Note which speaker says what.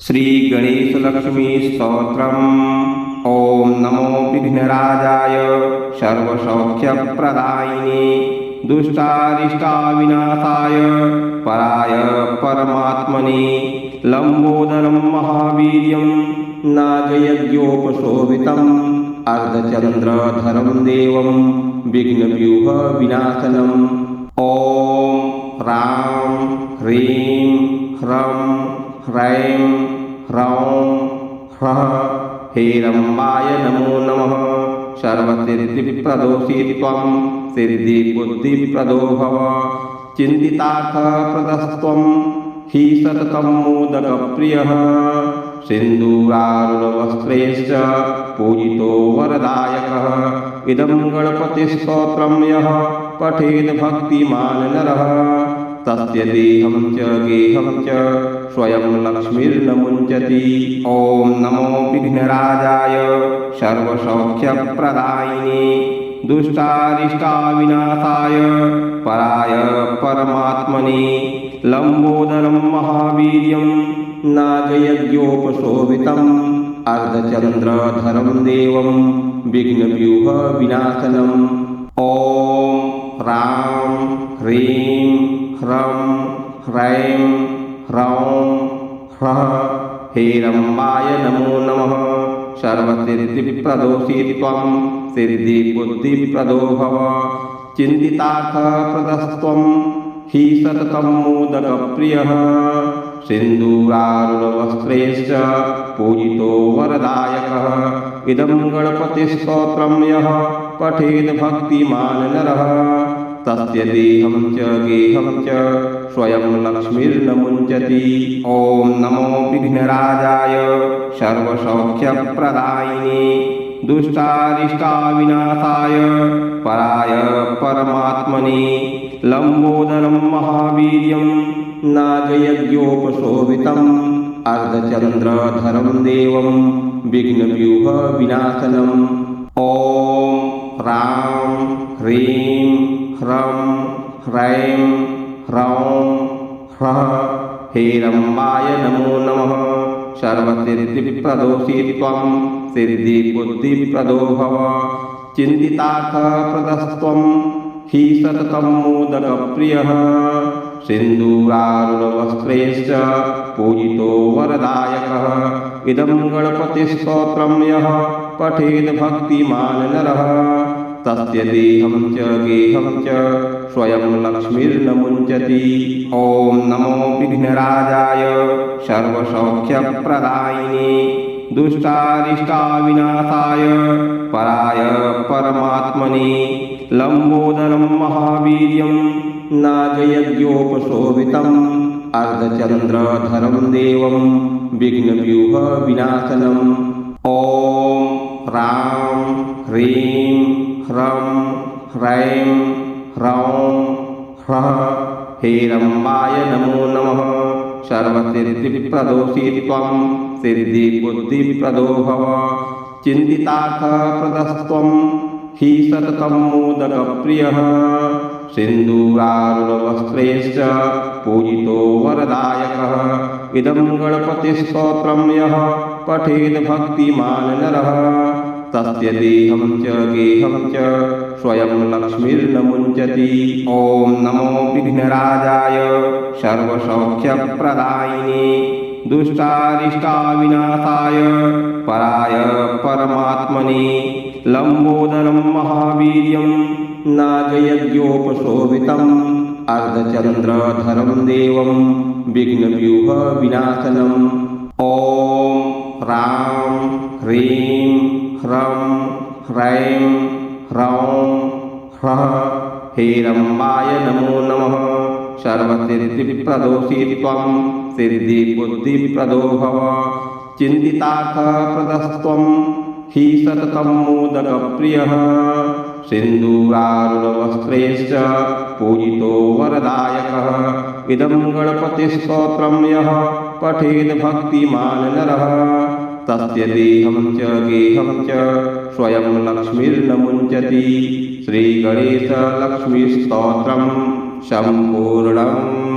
Speaker 1: श्री गणेशलक्ष्मी स्तोत्रम्। ओम नमो विघ्नराजाय सर्वसौख्यप्रदायिने दुष्टारिष्टाविनाशाय पराय परमात्मने लंबोदरं महावीर्यं नागयज्ञोपशोभितम् अर्धचंद्रधरं देवं विघ्नव्यूहविनाशनम्। ओम राम ह्रीं ह्रं ह्रैं ह्रौं ह्रः हेरम्बाय नमो नमः। सर्वसिद्धिप्रदोषित्वं सिद्धिबुद्धिप्रदो भव। चिन्तितार्थप्रदस्त्वं हि सततं मोदकप्रियः। सिन्दूरारुणवस्त्रैश्च पूजितो वरदायकः। इदं गणपतिस्तोत्रं यः पठेत् भक्तिमान् नरः तस्य देहं च गेहं च स्वयं लक्ष्मीर्न मुञ्चति। ओम नमो विघ्नराजाय सर्वसौख्यप्रदायिने दुष्टारिष्टाविनाशाय पराय परमात्मने लंबोदरं महावीर्यं नागयज्ञोपशोभितम् अर्धचंद्रधरं देवं विघ्नव्यूहविनाशनम्। ओम राम ह्रीं ह्रं ह्रैं ह्रौं ह्रः हेरम्बाय नमो नमः। सर्वसिद्धिप्रदोषित्वं सिद्धिबुद्धिप्रदो भव। चिन्तितार्थप्रदस्त्वं हि सततं मोदकप्रियः। सिन्दूरारुणवस्त्रैश्च पूजितो वरदायकः। इदं गणपतिस्तोत्रं यः पठेत् भक्तिमान् नरः तस्य देहं च गेहं च स्वयं लक्ष्मीर्न मुञ्चति। ओम नमो विघ्नराजाय सर्वसौख्यप्रदायिने दुष्टारिष्टाविनाशाय पराय परमात्मने लंबोदरं महावीर्यं नागयज्ञोपशोभितम् अर्धचंद्रधरं देवं विघ्नव्यूहविनाशनम्। ओम राम ह्रीं ह्रं ह्रैं ह्रौं ह्रः हेरम्बाय नमो नमः। सर्वसिद्धिप्रदोषित्वं सिद्धिबुद्धिप्रदो भव। चिन्तितार्थप्रदस्त्वं हि सततं मोदकप्रियः। सिन्दूरारुणवस्त्रैश्च पूजितो वरदायकः। इदं गणपतिस्तोत्रं यः पठेत् भक्तिमान् नरः तस्य देहं च गेहं च स्वयं लक्ष्मीर्न मुञ्चति। ओम नमो विघ्नराजाय सर्वसौख्यप्रदायिने दुष्टारिष्टाविनाशाय पराय परमात्मने लंबोदरं महावीर्यं नागयज्ञोपशोभितम् अर्धचंद्रधरं देवं विघ्नव्यूहविनाशनम्। ओम राम ह्रीं ह्रं ह्रैं ह्रौं ह्रः हेरम्बाय नमो नमः। सर्वसिद्धिप्रदोषित्वं सिद्धिबुद्धिप्रदो भव। चिन्तितार्थप्रदस्त्वं हि सततं मोदकप्रियः। सिन्दूरारुणवस्त्रैश्च पूजितो वरदायकः। इदं गणपतिस्तोत्रं यः पठेत् भक्तिमान् नरः तस्य देहं च गेहं च स्वयं लक्ष्मीर्न मुञ्चति। ओम नमो विघ्नराजाय सर्वसौख्यप्रदायिने दुष्टारिष्टाविनाशाय पराय परमात्मने लंबोदरं महावीर्यं नागयज्ञोपशोभितम् अर्धचंद्रधरं देवं विघ्नव्यूहविनाशनम्। ओम राम ह्रीं ह्रं ह्रैं ह्रौं ह्रः हेरम्बाय नमो नमः। सर्वसिद्धिप्रदोषित्वं सिद्धिबुद्धिप्रदो भव। चिन्तितार्थप्रदस्त्वं हि सततं मोदकप्रियः। सिन्दूरारुणवस्त्रैश्च पूजितो वरदायकः। इदं गणपतिस्तोत्रं यः पठेत् भक्तिमान् नरः तस्य देहं च गेहं च स्वयं लक्ष्मीर्न मुञ्चति। श्री गणेशलक्ष्मी स्तोत्रम् सम्पूर्णम्।